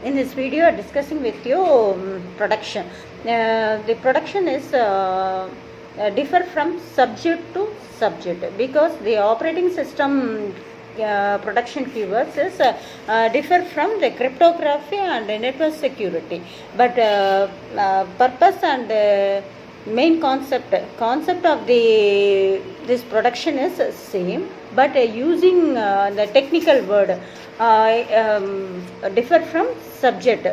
In this video discussing with you production. The production is differ from subject to subject because the operating system production keywords is differ from the cryptography and the network security, but purpose and main concept of this production is same, but using the technical word differ from subject,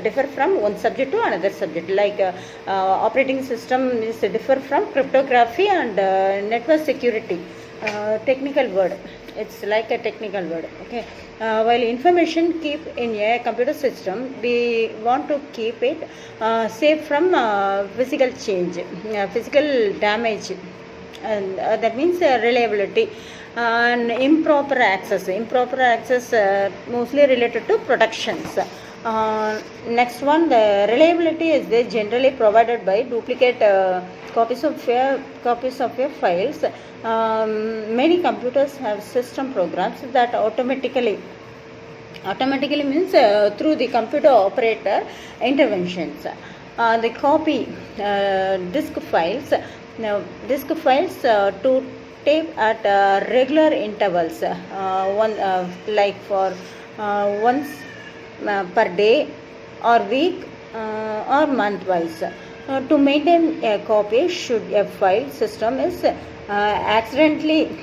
differ from one subject to another subject, like operating system is differ from cryptography and network security. Technical word, it's like a technical word, okay. While information keep in a computer system, we want to keep it safe from physical change, physical damage, and that means reliability and improper access mostly related to productions. Next one, the reliability is generally provided by duplicate copies of your files. Many computers have system programs that automatically means through the computer operator interventions. The copy disk files to tape at regular intervals, like for once per day or week or month wise. To maintain a copy should a file system is accidentally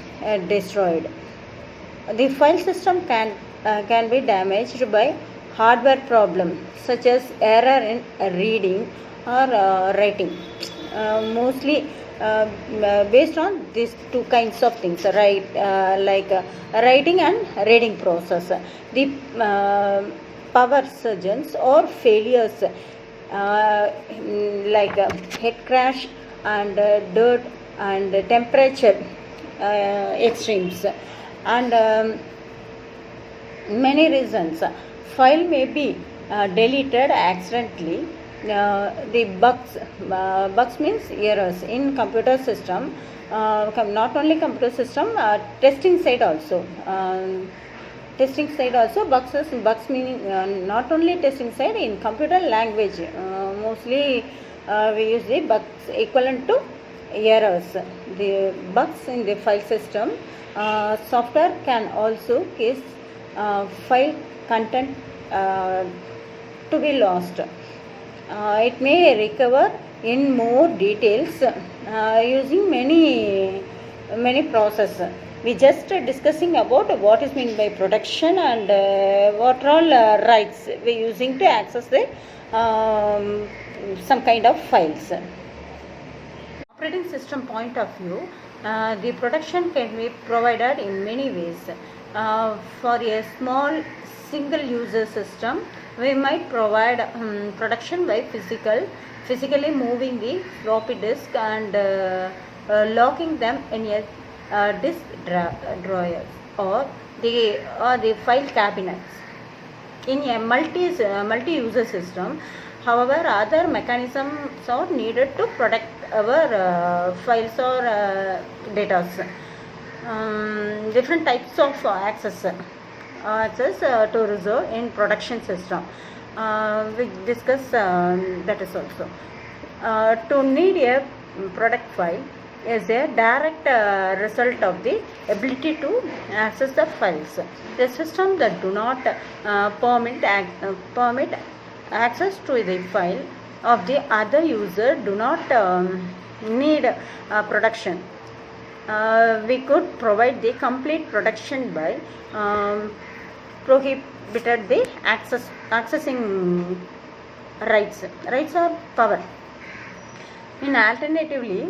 destroyed. The file system can be damaged by hardware problem such as error in reading or writing. Mostly based on these two kinds of things, right? Like writing and reading process. The power surges or failures, like head crash and dirt and temperature extremes, and many reasons. File may be deleted accidentally. The bugs means errors in computer system, not only computer system, testing side also. Bugs meaning not only testing side, in computer language mostly we use the bugs equivalent to errors. The bugs in the file system software can also cause file content to be lost. It may recover in more details using many processes. We just discussing about what is meant by production and what all rights we using to access the some kind of files. Operating system point of view, the production can be provided in many ways. For a small single user system, we might provide production by physically moving the floppy disk and locking them in a disk drawers or the file cabinets. In a multi-user system, however, other mechanisms are needed to protect our files or data. Different types of access to reserve in production system. We discuss that is also. To need a product file is a direct result of the ability to access the files. The system that do not permit access to the file of the other user do not need production. We could provide the complete protection by prohibited the accessing rights or power. In alternatively,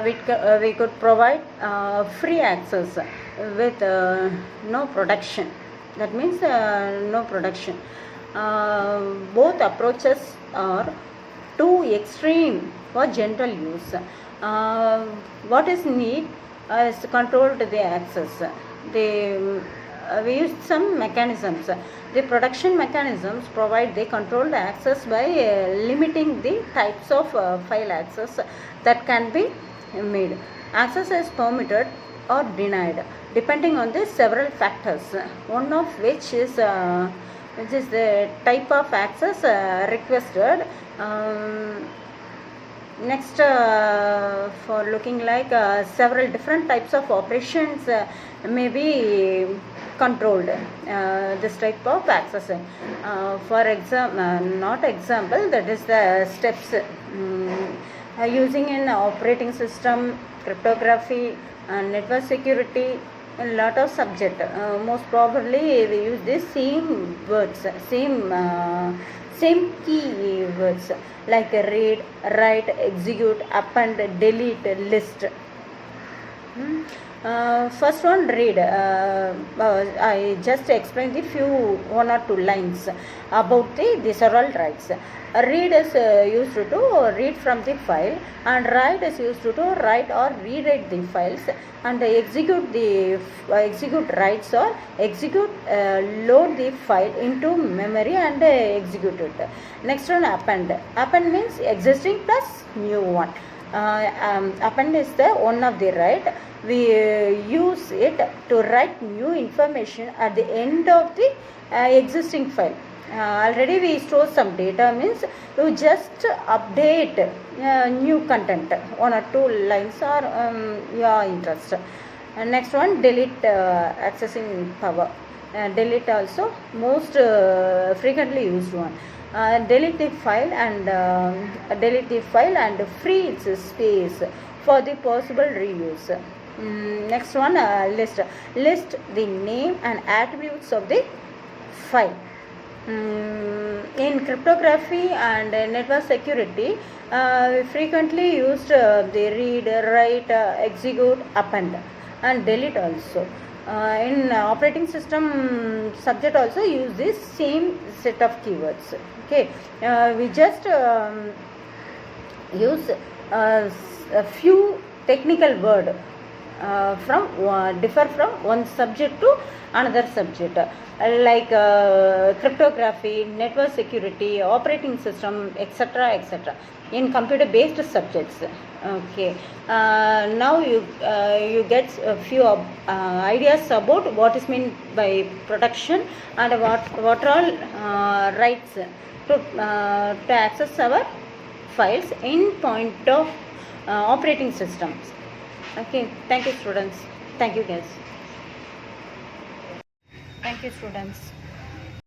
we could provide free access with no protection. That means no protection. Both approaches are too extreme for general use. What is need is to control the access. We use some mechanisms. The production mechanisms provide the controlled access by limiting the types of file access that can be made. Access is permitted or denied depending on the several factors, one of which is which is the type of access requested. Next, for looking like several different types of operations may be controlled, this type of access. For example, not example, that is the steps using an operating system, cryptography, network security, a lot of subject. Most probably we use the same words, same key words like read, write, execute, append, delete, list. First one, read. I just explained the few one or two lines about these are all rights. Read is used to read from the file, and write is used to write or rewrite the files, and execute writes or execute load the file into memory and execute it. Next one, append. Append means existing plus new one. Append is the one of the write. We use it to write new information at the end of the existing file. Already we store some data, means you just update new content, one or two lines or your interest. Next one, delete, accessing power. Delete also most frequently used one. Delete the file and free its space for the possible reuse. Next one, list. List the name and attributes of the file. In cryptography and network security, we frequently used the read, write, execute, append, and delete also. In operating system subject also use this same set of keywords. Okay, we just use a few technical word differ from one subject to another subject, like cryptography, network security, operating system, etc., etc. in computer based subjects. Okay, now you get a few ideas about what is meant by protection and what are all rights to access our files in point of operating systems. Okay, thank you students. Thank you guys. Thank you students.